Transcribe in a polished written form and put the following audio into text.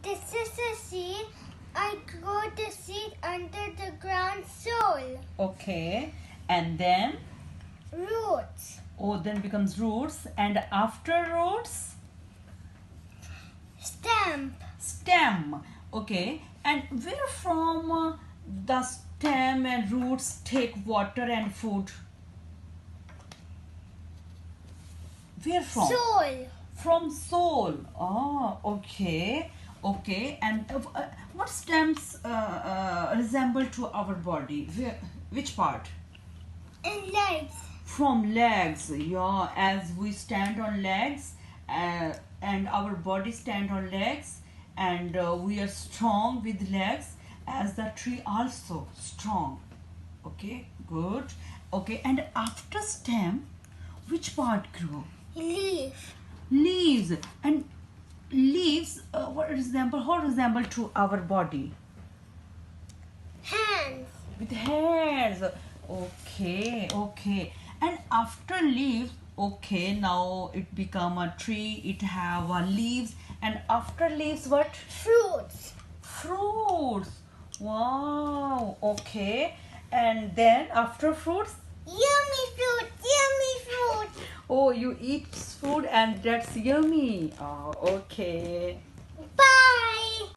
This is a seed. I grow the seed under the ground soil. Okay. And then? Roots. Oh, then becomes roots. And after roots? Stem. Okay. And where from the stem and roots take water and food? Where from? Soil. From soul. Oh, okay. Okay. And what stems resemble to our body? Which part? And legs. From legs. Yeah, as we stand on legs and our body stand on legs, and we are strong with legs, as the tree also strong. Okay, good. Okay, and after stem, which part grow? Leaf. Leaves. And leaves what resemble to our body? Hands. With hands. Okay, okay. And after leaves, okay, now it become a tree, it have leaves. And after leaves, what? Fruits. Fruits. Wow. Okay. And then after fruits? Yummy fruit. Yummy fruit. Oh, you eat food and that's yummy. Oh, okay.